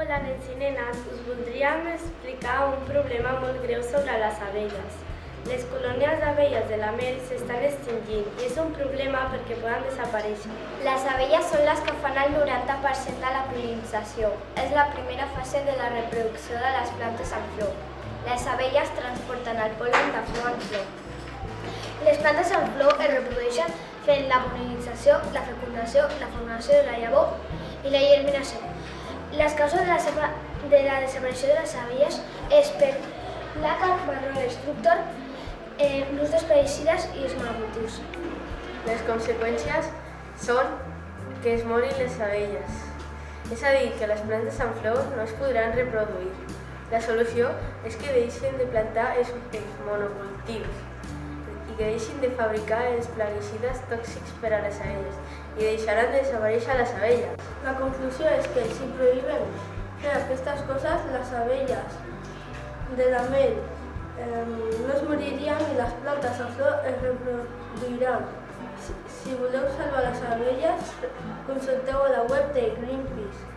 Hola, nens i nenes, us voldríem explicar un problema molt greu sobre les abelles. Les colònies d'abelles de la mel s'estan extingint i és un problema perquè poden desaparèixer. Les abelles són les que fan el 90% de la pol·linització. És la primera fase de la reproducció de les plantes en flor. Les abelles transporten el pol·len de flor en flor. Les plantes en flor es reprodueixen fent la pol·linització, la fecundació, la formació de la llavor i la germinació. Les causes de la desaparició de les abelles és per l'àcar marró destructor, l'ús d'herbicides i els monocultius. Les conseqüències són que es morin les abelles, és a dir, que les plantes en flor no es podran reproduir. La solució és que deixin de plantar els monocultius i que deixin de fabricar els plaguicides tòxics per a les abelles i deixaran de desaparèixer les abelles. La conclusió és que si prohibim fer aquestes coses, les abelles de la mel no es moririen i les plantes en flor es reproduiran. Si voleu salvar les abelles, consulteu a la web de Greenpeace.